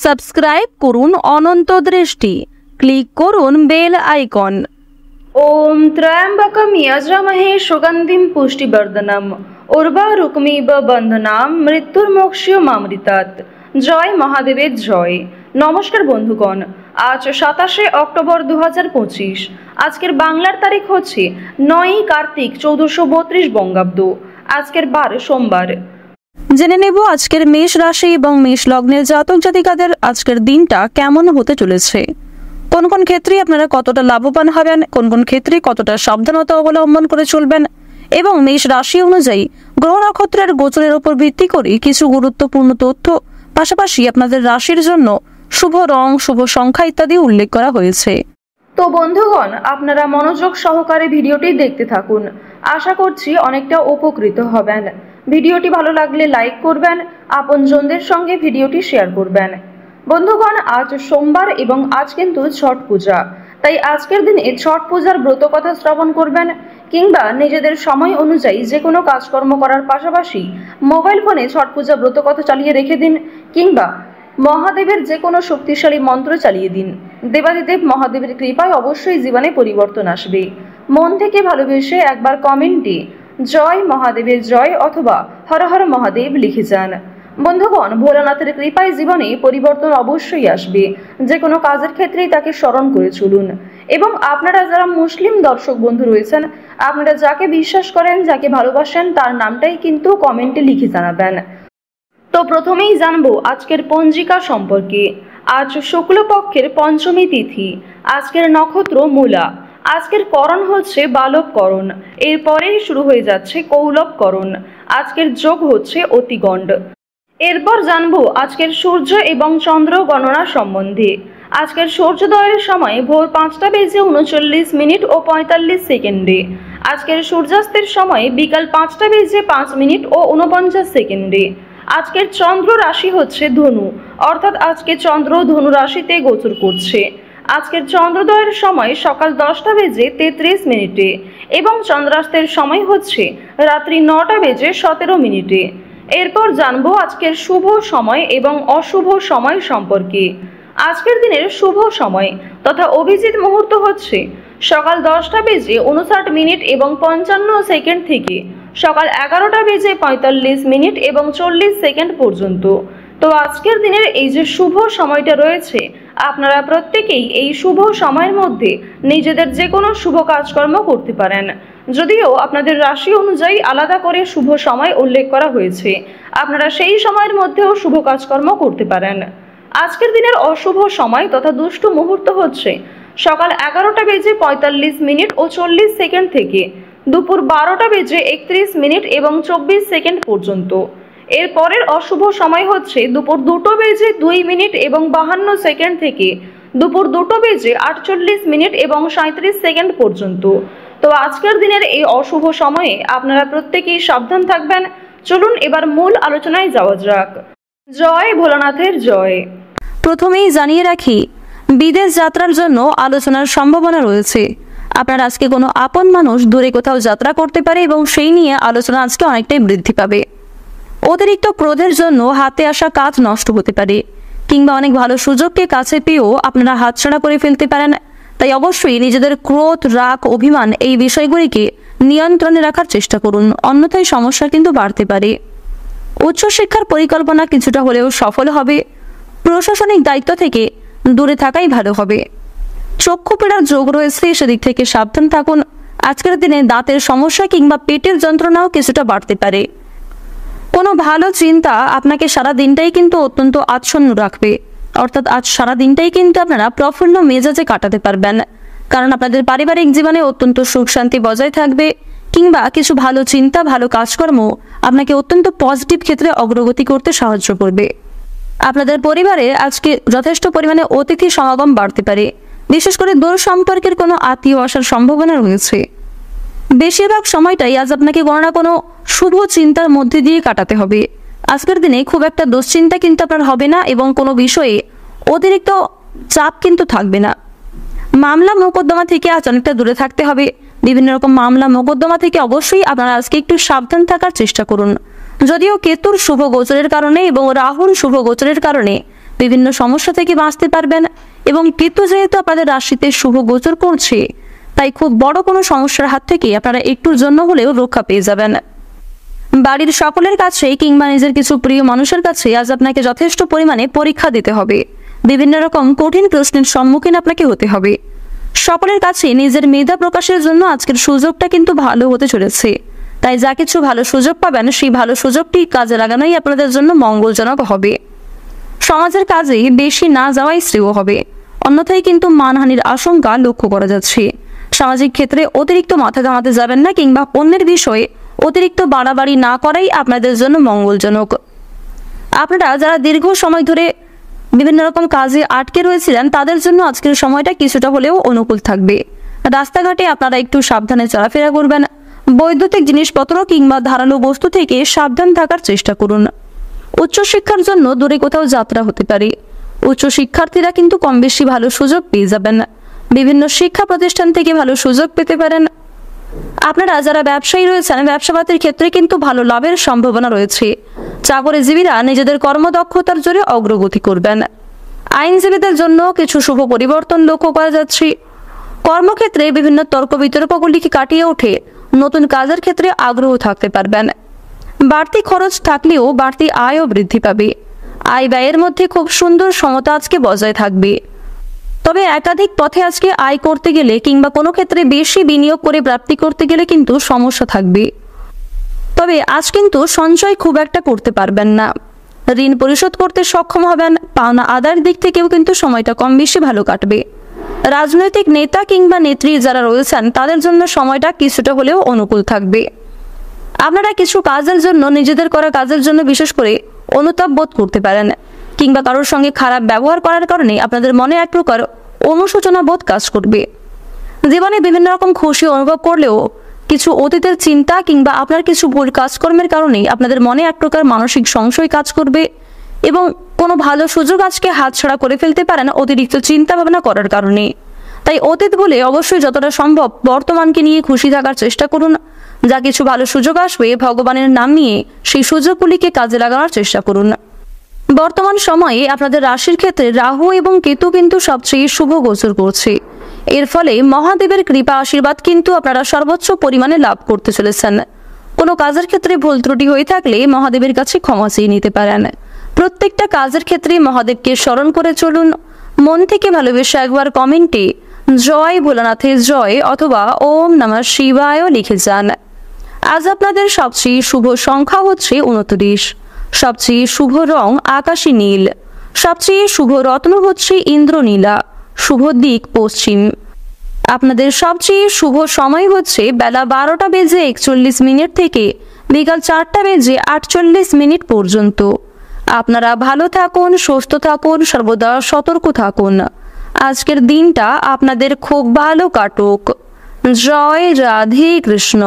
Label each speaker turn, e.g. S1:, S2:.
S1: Subscribe করুন অনন্ত দৃষ্টি, click করুন বেল আইকন।
S2: ওম ত্র্যম্বকম যজামহে সুগন্ধিম পুষ্টিবর্ধনম উর্বারুকমিব বন্ধনাম মৃত্যুর্মোক্ষয়মামৃতাৎ। জয় মহাদেবের জয়। নমস্কার বন্ধুগণ, আজ 27শে অক্টোবর 2025। আজকের বাংলার তারিখ হচ্ছে 9ই কার্তিক 1432 বঙ্গাব্দ। আজকের বার সোমবার।
S1: জেনে নেব আজকের মেষ রাশি এবং মেষ লগ্নের জাতক জাতিকাদের আজকের দিনটা কেমন হতে চলেছে। কোন কোন ক্ষেত্রে আপনারা কতটা লাভবান হবেন, কোন কোন ক্ষেত্রে কতটা সাবধানতা অবলম্বন করে চলবেন এবং মেষ রাশি অনুযায়ী গ্রহ নক্ষত্রের গোচরের উপর ভিত্তি করে কিছু গুরুত্বপূর্ণ তথ্য, পাশাপাশি আপনাদের রাশির জন্য শুভ রং, শুভ সংখ্যা ইত্যাদি উল্লেখ করা হয়েছে।
S2: তো বন্ধুগণ, আপনারা মনোযোগ সহকারে ভিডিওটি দেখতে থাকুন। আশা করছি অনেকটা উপকৃত হবেন। ভিডিওটি ভালো লাগলে লাইক করবেন, আপনজনদের সঙ্গে ভিডিওটি শেয়ার করবেন। বন্ধুগণ, আজ সোমবার এবং আজ কিন্তু ছট পূজা, তাই আজকের দিনে ছট পূজার ব্রত কথা শ্রবণ করবেন কিংবা নিজেদের সময় অনুযায়ী যে কোনো কাজকর্ম করার পাশাপাশি মোবাইল ফোনে ছট পূজা ব্রত কথা চালিয়ে রেখে দিন কিংবা মহাদেবের যে কোনো শক্তিশালী মন্ত্র চালিয়ে দিন। দেবাদিদেব মহাদেবের কৃপায় অবশ্যই জীবনে পরিবর্তন আসবে। মন থেকে ভালোবেসে একবার কমেন্টে জয় মহাদেবের জয় অথবা হর হর মহাদেব লিখে যান। বন্ধুগণ, ভোলানাথের কৃপায় জীবনে পরিবর্তন অবশ্যই আসবে। যে কোনো কাজের ক্ষেত্রেই তাকে স্মরণ করে চলুন। এবং আপনারা যারা মুসলিম দর্শক বন্ধু রয়েছেন, আপনারা যাকে বিশ্বাস করেন, যাকে ভালোবাসেন, তার নামটাই কিন্তু কমেন্টে লিখে জানাবেন। তো প্রথমেই জানবো আজকের পঞ্জিকা সম্পর্কে। আজ শুক্লপক্ষের পঞ্চমী তিথি। আজকের নক্ষত্র মূলা। আজকের করণ হচ্ছে বালবকরণ, এরপরেই শুরু হয়ে যাচ্ছে কৌলবকরণ। আজকের যোগ হচ্ছে অতিগণ্ড। এরপর জানবো আজকের সূর্য এবং চন্দ্র গণনা সম্বন্ধে। আজকের সূর্যোদয়ের সময় ভোর 5:39 ও 45 সেকেন্ডে। আজকের সূর্যাস্তের সময় বিকাল 5:05 ও 49 সেকেন্ডে। আজকের চন্দ্র রাশি হচ্ছে ধনু, অর্থাৎ আজকে চন্দ্র ধনু রাশিতে গোচর করছে। আজকের চন্দ্রোদয়ের সময় সকাল 10:33 এবং চন্দ্রাস্তের সময় হচ্ছে রাত্রি 9:17। এরপর জানবো আজকের শুভ সময় এবং অশুভ সময় সম্পর্কে। আজকের দিনের শুভ সময় তথা অভিজিৎ মুহূর্ত হচ্ছে সকাল 10:59 এবং 55 সেকেন্ড থেকে সকাল 11:45 এবং 40 সেকেন্ড পর্যন্ত। তো আজকের দিনের এই যে শুভ সময়টা রয়েছে, আপনারা প্রত্যেকেই এই শুভ সময়ের মধ্যে নিজেদের যে কোনো শুভ কাজকর্ম করতে পারেন। যদিও আপনাদের রাশি অনুযায়ী আলাদা করে শুভ সময় উল্লেখ করা হয়েছে, আপনারা সেই সময়ের মধ্যেও শুভ কাজকর্ম করতে পারেন। আজকের দিনের অশুভ সময় তথা দুষ্ট মুহূর্ত হচ্ছে সকাল 11:45 ও 40 সেকেন্ড থেকে দুপুর 12:31 এবং 24 সেকেন্ড পর্যন্ত। এর পরের অশুভ সময় হচ্ছে দুপুর 2:02 এবং 52 সেকেন্ড থেকে দুপুর 2:48 এবং 37 সেকেন্ড পর্যন্ত। তো আজকের দিনের এই অশুভ সময়ে আপনারা প্রত্যেকেই সাবধান থাকবেন। চলুন এবার মূল আলোচনায় যাওয়া যাক। জয় ভোলানাথের জয়।
S1: প্রথমেই জানিয়ে রাখি, বিদেশ যাত্রার জন্য আলোচনার সম্ভাবনা রয়েছে। আপনার আজকে কোনো আপন মানুষ দূরে কোথাও যাত্রা করতে পারে এবং সেই নিয়ে আলোচনা আজকে অনেকটাই বৃদ্ধি পাবে। অতিরিক্ত ক্রোধের জন্য হাতে আসা কাজ নষ্ট হতে পারে কিংবা অনেক ভালো সুযোগকে কাছে পেয়েও আপনারা হাতছাড়া করে ফেলতে পারেন। তাই অবশ্যই নিজেদের ক্রোধ, রাগ, অভিমান এই বিষয়গুলিকে নিয়ন্ত্রণে রাখার চেষ্টা করুন, অন্যথায় সমস্যা কিন্তু বাড়তে পারে। উচ্চশিক্ষার পরিকল্পনা কিছুটা হলেও সফল হবে। প্রশাসনিক দায়িত্ব থেকে দূরে থাকাই ভালো হবে। চক্ষু পীড়ার যোগ রয়েছে, সেদিক থেকে সাবধান থাকুন। আজকের দিনে দাঁতের সমস্যা কিংবা পেটের যন্ত্রণাও কিছুটা বাড়তে পারে। কোনো ভালো চিন্তা আপনাকে সারা দিনটাই কিন্তু অত্যন্ত আচ্ছন্ন রাখবে, অর্থাৎ আজ সারা দিনটাই কিন্তু আপনারা প্রফুল্ল মেজাজে কাটাতে পারবেন, কারণ আপনাদের পারিবারিক জীবনে অত্যন্ত সুখ শান্তি বজায় থাকবে কিংবা কিছু ভালো চিন্তা, ভালো কাজকর্ম আপনাকে অত্যন্ত পজিটিভ ক্ষেত্রে অগ্রগতি করতে সাহায্য করবে। আপনাদের পরিবারে আজকে যথেষ্ট পরিমাণে অতিথি সমাগম বাড়তে পারে, বিশেষ করে দূর সম্পর্কের কোনো আত্মীয় আসার সম্ভাবনা রয়েছে। বেশিরভাগ সময়টাই আজ আপনাকে কোনো না কোনো শুভ চিন্তার মধ্যে দিয়ে কাটাতে হবে। আজকের দিনে খুব একটা দুশ্চিন্তা কিন্তু আপনার হবে না এবং কোনো বিষয়ে অতিরিক্ত চাপ কিন্তু থাকবে না। মামলা মোকদ্দমা থেকে আজ অনেকটা দূরে থাকতে হবে। বিভিন্ন রকম মামলা মোকদ্দমা থেকে অবশ্যই আপনারা আজকে একটু সাবধান থাকার চেষ্টা করুন। যদিও কেতুর শুভ গোচরের কারণে এবং রাহুর শুভ গোচরের কারণে বিভিন্ন সমস্যা থেকে বাঁচতে পারবেন। এবং কেতু যেহেতু আপনাদের রাশিতে শুভ গোচর করছে, তাই খুব বড় কোনো সমস্যার হাত থেকে আপনারা একটুর জন্য হলেও রক্ষা পেয়ে যাবেন। বাড়ির সকলের কাছে কিংবা নিজের কিছু প্রিয় মানুষের কাছে আজ আপনাকে যথেষ্ট পরিমাণে পরীক্ষা দিতে হবে। বিভিন্ন রকম কঠিন প্রশ্নের সম্মুখীন আপনাকে হতে হবে। সকলের কাছে নিজের মেধা প্রকাশের জন্য আজকের সুযোগটা কিন্তু ভালো হতে চলেছে। তাই যা কিছু ভালো সুযোগ পাবেন, সেই ভালো সুযোগটি কাজে লাগানোই আপনাদের জন্য মঙ্গলজনক হবে। সমাজের কাজে বেশি না যাওয়াই শ্রেয় হবে, অন্যথায় কিন্তু মানহানির আশঙ্কা লক্ষ্য করা যাচ্ছে। সামাজিক ক্ষেত্রে অতিরিক্ত মাথা ঘামাতে যাবেন না, কিংবা অন্যের বিষয়ে অতিরিক্ত বাড়াবাড়ি না করাই আপনাদের জন্য মঙ্গলজনক। আপনারা যারা দীর্ঘ সময় ধরে বিভিন্ন রকম কাজে আটকে রয়েছিলেন, তাদের জন্য আজকের সময়টা কিছুটা হলেও অনুকূল থাকবে। রাস্তাঘাটে আপনারা একটু সাবধানে চলাফেরা করবেন। বৈদ্যুতিক জিনিসপত্র কিংবা ধারালো বস্তু থেকে সাবধান থাকার চেষ্টা করুন। উচ্চশিক্ষার জন্য দূরে কোথাও যাত্রা হতে পারে। উচ্চ শিক্ষার্থীরা কিন্তু কম বেশি ভালো সুযোগ পেয়ে যাবেন। বিভিন্ন শিক্ষা প্রতিষ্ঠান থেকে ভালো সুযোগ পেতে পারেন। আপনারা যারা ব্যবসায়ী রয়েছেন, ব্যবসাপাতির ক্ষেত্রে কিন্তু ভালো লাভের সম্ভাবনা রয়েছে। চাকরিজীবীরা নিজেদের কর্মদক্ষতার জোরে অগ্রগতি করবেন। আইনজীবীদের জন্য কিছু শুভ পরিবর্তন লক্ষ্য করা যাচ্ছে। কর্মক্ষেত্রে বিভিন্ন তর্ক বিতর্কগুলিকে কাটিয়ে উঠে নতুন কাজের ক্ষেত্রে আগ্রহ থাকতে পারবেন। বাড়তি খরচ থাকলেও বাড়তি আয়ও বৃদ্ধি পাবে। আয় ব্যয়ের মধ্যে খুব সুন্দর সমতা আজকে বজায় থাকবে। তবে একাধিক পথে আজকে আয় করতে গেলে কিংবা কোনো ক্ষেত্রে বেশি বিনিয়োগ করে প্রাপ্তি করতে গেলে কিন্তু সমস্যা থাকবে। তবে আজ কিন্তু সঞ্চয় খুব একটা করতে পারবেন না। ঋণ পরিশোধ করতে সক্ষম হবেন। পাওনা আদায়ের দিক থেকেও কিন্তু সময়টা কম বেশি ভালো কাটবে। রাজনৈতিক নেতা কিংবা নেত্রী যারা রয়েছেন, তাদের জন্য সময়টা কিছুটা হলেও অনুকূল থাকবে। আপনারা কিছু কাজের জন্য, নিজেদের করা কাজের জন্য বিশেষ করে অনুতাপ বোধ করতে পারেন, কিংবা কারোর সঙ্গে খারাপ ব্যবহার করার কারণে আপনাদের মনে এক প্রকার অনুশোচনা বোধ কাজ করবে। জীবনে বিভিন্ন রকম খুশি অনুভব করলেও কিছু অতীতের চিন্তা কিংবা আপনার কিছু ভুল কাজকর্মের কারণে আপনাদের মনে এক প্রকার মানসিক সংশয় কাজ করবে এবং কোনো ভালো সুযোগ আজকে হাতছাড়া করে ফেলতে পারেন অতিরিক্ত চিন্তা ভাবনা করার কারণে। তাই অতীত বলে অবশ্যই যতটা সম্ভব বর্তমানকে নিয়ে খুশি থাকার চেষ্টা করুন। যা কিছু ভালো সুযোগ আসবে, ভগবানের নাম নিয়ে সেই সুযোগগুলিকে কাজে লাগানোর চেষ্টা করুন। বর্তমান সময়ে আপনাদের রাশির ক্ষেত্রে রাহু এবং কেতু কিন্তু সবচেয়ে শুভ গোচর করছে। এর ফলে মহাদেবের কৃপা আশীর্বাদ কিন্তু আপনারা সর্বোচ্চ পরিমাণে লাভ করতে চলেছেন। কোনো কাজের ক্ষেত্রে ভুল ত্রুটি হয়ে থাকলে মহাদেবের কাছে ক্ষমা চেয়ে নিতে পারেন। প্রত্যেকটা কাজের ক্ষেত্রে মহাদেবকে স্মরণ করে চলুন। মন থেকে ভালোবেসে একবার কমেন্টে জয় ভোলানাথের জয় অথবা ওম নমঃ শিবায় লিখে যান। আজ আপনাদের সবচেয়ে শুভ সংখ্যা হচ্ছে 29। সবচেয়ে শুভ রং আকাশী নীল। সবচেয়ে শুভ রত্ন হচ্ছে ইন্দ্রনীলা। শুভ দিক পশ্চিম। আপনাদের সবচেয়ে শুভ সময় হচ্ছে বেলা 12:41 থেকে বিকাল 4:48 পর্যন্ত। আপনারা ভালো থাকুন, সুস্থ থাকুন, সর্বদা সতর্ক থাকুন। আজকের দিনটা আপনাদের খুব ভালো কাটুক। জয় রাধে কৃষ্ণ।